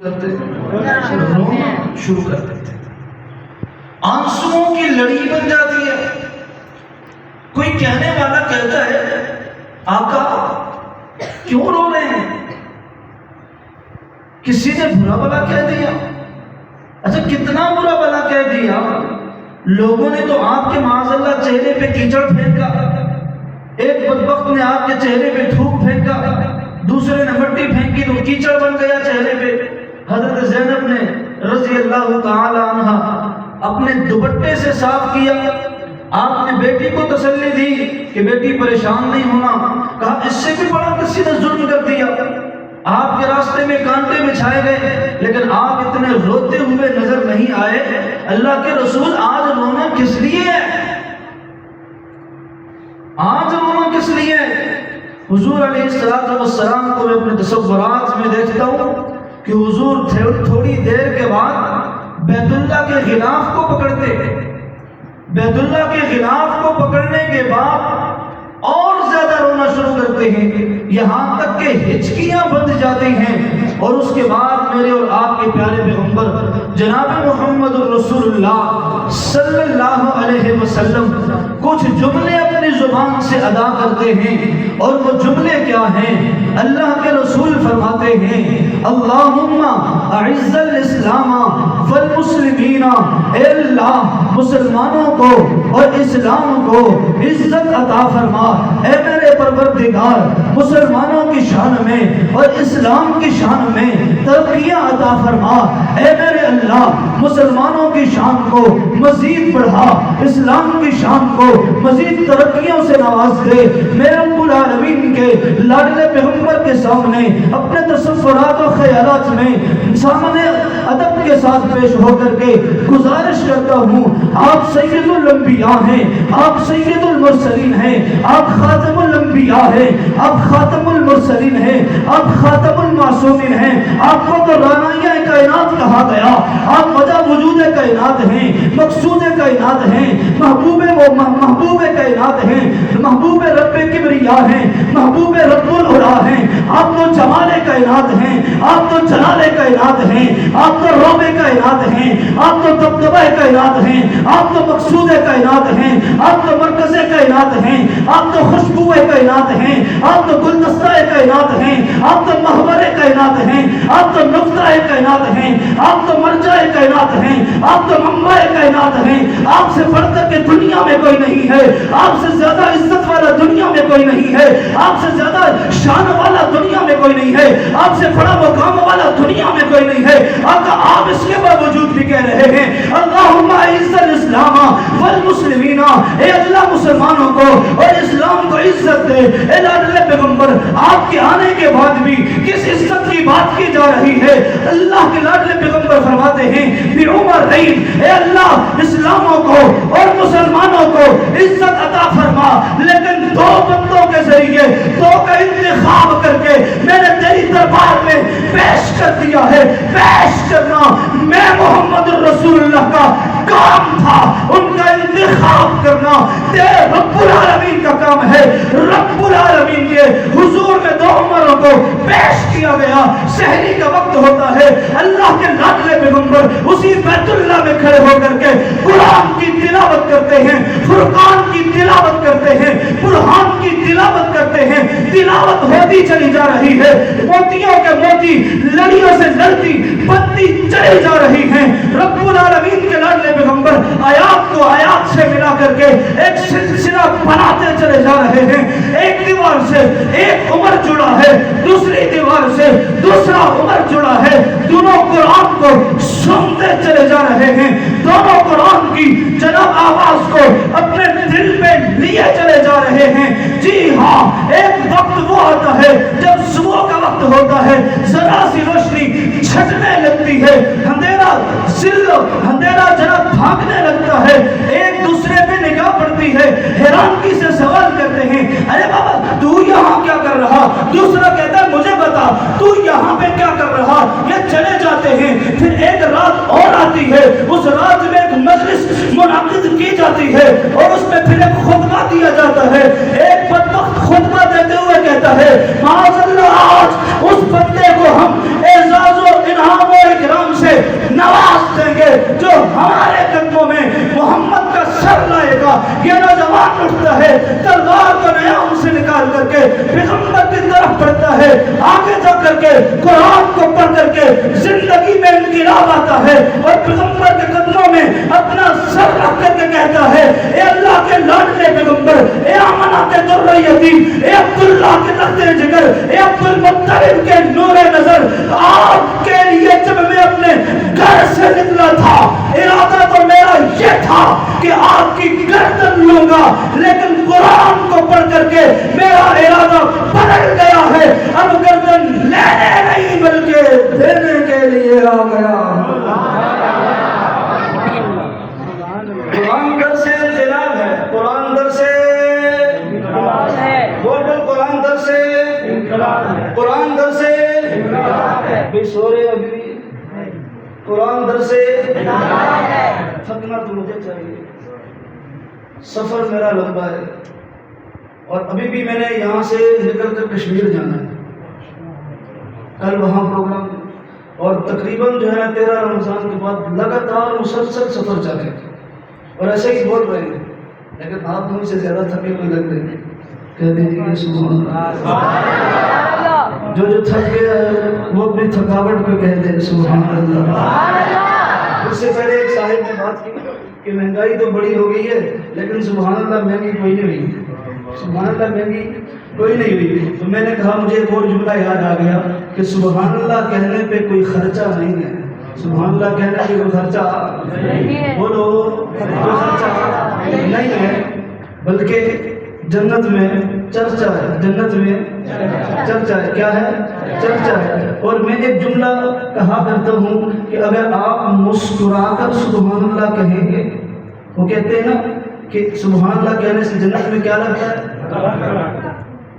رونا شروع کر دیتے، آنسوؤں کی لڑی بن جاتی ہے۔ کوئی کہنے والا کہتا ہے آقا کیوں رو رہے ہیں؟ کسی نے برا بلا کہہ دیا؟ اچھا کتنا برا بلا کہہ دیا؟ لوگوں نے تو آپ کے معاذ اللہ چہرے پہ کیچڑ پھینکا، ایک بدبخت نے آپ کے چہرے پہ تھوک پھینکا، دوسرے نے مٹی پھینکی تو کیچڑ بن گیا چہرے پہ۔ حضرت زینب نے رضی اللہ تعالی عنہا اپنے دوپٹے سے صاف کیا، آپ نے بیٹی کو تسلی دی کہ بیٹی پریشان نہیں ہونا، کہا اس سے بھی بڑا کسی نے ظلم کر دیا، آپ کے راستے میں کانٹے بچھائے گئے لیکن آپ اتنے روتے ہوئے نظر نہیں آئے۔ اللہ کے رسول آج رونا کس لیے ہے؟ آج رونا کس لیے؟ حضور علیہ السلام کو میں اپنے تصورات میں دیکھتا ہوں کہ حضور تھوڑی دیر کے بعد بیت اللہ کے غلاف کو پکڑتے، بیت اللہ کے غلاف کو پکڑنے کے بعد اور زیادہ رونا شروع کرتے ہیں، یہاں تک کہ ہچکیاں بندھ جاتی ہیں، اور اس کے بعد میرے اور آپ کے پیارے پیغمبر جناب محمد الرسول اللہ صلی اللہ علیہ وسلم کچھ جملے اپنی زبان سے ادا کرتے ہیں، اور وہ جملے کیا ہیں؟ اللہ کے رسول فرماتے ہیں اللہم اعز الاسلام والمسلمین، اے اللہ مسلمانوں کو اور اسلام کو عزت عطا فرما، اے میرے پروردگار مسلمانوں کی شان میں اور اسلام کی شان میں ترقیاں عطا فرما، اے میرے اللہ مسلمانوں کی شان کو مزید بڑھا، اسلام کی شان کو مزید ترقیوں سے نواز دے۔ میں رب العالمین کے لاڈلے پیغمبر کے سامنے اپنے تصورات و خیالات میں سامنے ادب کے ساتھ پیش ہو کر کے گزارش کرتا ہوں، آپ سید الانبیاء ہیں، آپ سید المرسلین ہیں، آپ خاتم الانبیاء ہیں، آپ خاتم المرسلین ہیں، آپ خاتم المعصومین ہیں، آپ کو تو رانائیہ کائنات کہا گیا، آپ وجہ وجود کائنات ہیں، مقصود کائنات ہیں، محبوب کائنات ہیں، محبوب رب کبریا ہیں، محبوب رب العلا ہیں، آپ تو جمال کائنات ہیں، آپ تو جلال کائنات ہیں، آپ تو روب کائنات ہیں، آپ تو دبدبہ کائنات ہیں، آپ تو مقصود کائنات ہیں، آپ تو مرکز کائنات ہیں، آپ تو خوشبو کائنات ہیں، آپ تو گلدستہ کائنات ہیں، آپ تو محور کائنات ہیں، آپ تو نقطہ کائنات ہیں، آپ تو مرجع کائنات ہیں، آپ تو منبع کائنات ہیں، آپ سے بڑھ کر کے دنیا میں کوئی نہیں ہے، آپ سے زیادہ عزت والا دنیا میں کوئی نہیں ہے، آپ سے زیادہ شان والا دنیا میں کوئی نہیں ہے، آپ سے بڑا مقام والا دنیا میں کوئی نہیں ہے۔ آپ اس کے باوجود بھی کہہ رہے ہیں اللہم اعز الاسلام والمسلمین، اے اللہ مسلمانوں کو اور اسلام کو عزت دے۔ اے لاڈلے پیغمبر آپ کے آنے کے بعد بھی کس عزت کی بات کی جا رہی ہے؟ اللہ کے لاڈلے پیغمبر فرماتے ہیں بعمر رئیم، اے اللہ اسلاموں کو اور مسلمانوں کو عزت عطا فرما، لیکن دو بندوں کے ذریعے دو کا انتخاب کر کے میں نے تیری دربار میں پیش کر دیا ہے۔ پیش کرنا میں محمد الرسول اللہ کا کام تھا، ان کا انتخاب کرنا تیرے رب العالمین کا کام ہے۔ رب العالمین کے حضور میں دو عمروں کو پیش کیا گیا، سحری کا وقت ہوتا ہے، اللہ کے لاڈلے پیغمبر اسی بیت اللہ میں کھڑے ہو کر کے قرآن کی تلاوت کرتے ہیں، فرقان کی تلاوت کرتے ہیں، برہان کی تلاوت کرتے ہیں، تلاوت ہوتی چلی جا رہی ہے، موتیوں کے موتی لڑیوں سے لڑتی بنتی چلی جا رہی ہیں۔ رب العالمین کے لاڈلے پیغمبر آیات کو آیات سے ملا کر کے ایک سلسلہ بناتے چلے جا رہے ہیں۔ ایک دیوار سے ایک عمر جڑا ہے، دوسری دیوار سے دوسرا عمر جڑا ہے، دونوں قرآن کو سنتے چلے جا رہے ہیں، دونوں قرآن کی جناب آواز کو اپنے دل میں لیے چلے جا رہے ہیں۔ جی ہاں، ایک وقت وہ آتا ہے جب صبح کا وقت ہوتا ہے، ذرا سی روشنی چھٹنے لگتی ہے، اندھیرا جناب بھاگنے لگتا ہے، ایک دوسرے پہ نگاہ پڑتی ہے، حیرانگی سے سوال کرتے ہیں ارے بابا تو یہاں کیا کر رہا؟ دوسرا کہتا ہے مجھے بتا تو یہاں پہ کیا کر رہا؟ یہ چلے جاتے ہیں۔ پھر ایک رات اور آتی ہے، اس رات میں ایک مجلس منعقد کی جاتی ہے اور اس میں پھر ایک خطبہ دیا جاتا ہے۔ ایک بدبخت خطبہ دیتے ہوئے کہتا ہے معاذ اللہ آج اس بندے کو ہم اعزاز و انعام و اپنا سر رکھ کر کے کہتا ہے اے اللہ کے لاڈلے پیغمبر، اے آمنہ کے در یتیم، اے عبداللہ کے لہتے جگر، اے عبدالمطلب کے نور نظر، آپ کے لیے جب میں اپنے گھر سے نکلا تھا ارادہ تو میرا یہ تھا کہ آپ کی گردن لوں گا، لیکن قرآن کو پڑھ کر کے میرا ارادہ بدل گیا ہے، اب گردن لینے نہیں بلکہ دینے کے لیے آ گیا۔ قرآن در سے انقلاب ہے، قرآن در سے بول بول، قرآن در سے قرآن در سے بھی سو رہے ابھی، قرآن در سے تھکنا تو مجھے چاہیے، سفر میرا لمبا ہے اور ابھی بھی میں نے یہاں سے نکل کر کشمیر جانا ہے، کل وہاں پروگرام اور تقریباً جو ہے 13 رمضان کے بعد لگاتار مسلسل سفر چلے اور ایسے ہی بول رہے ہیں، لیکن آپ مجھ سے زیادہ تھکے ہوئے لگ رہے ہیں، کہہ دیجیے سبحان اللہ۔ جو تھک گیا ہے وہ اپنی تھکاوٹ پہ کہہ دے سبحان اللہ۔ اس سے پہلے ایک صاحب نے بات کی کہ مہنگائی تو بڑی ہو گئی ہے لیکن سبحان اللہ مہنگی کوئی نہیں ہوئی، سبحان اللہ مہنگی کوئی نہیں ہوئی۔ تو میں نے کہا مجھے ایک اور جملہ یاد آ گیا کہ سبحان اللہ کہنے پہ کوئی خرچہ نہیں ہے، سبحان اللہ کہنے پہ کوئی خرچہ بولو، کوئی خرچہ نہیں ہے، بلکہ جنت میں چرچا ہے، جنت میں چرچا ہے، کیا ہے؟ چرچا ہے۔ اور میں ایک جملہ کہا کرتا ہوں کہ اگر آپ مسکرا کر سبحان اللہ کہیں گے، وہ کہتے ہیں نا کہ سبحان اللہ کہنے سے جنت میں کیا لگتا ہے؟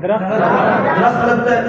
درخت لگتا ہے۔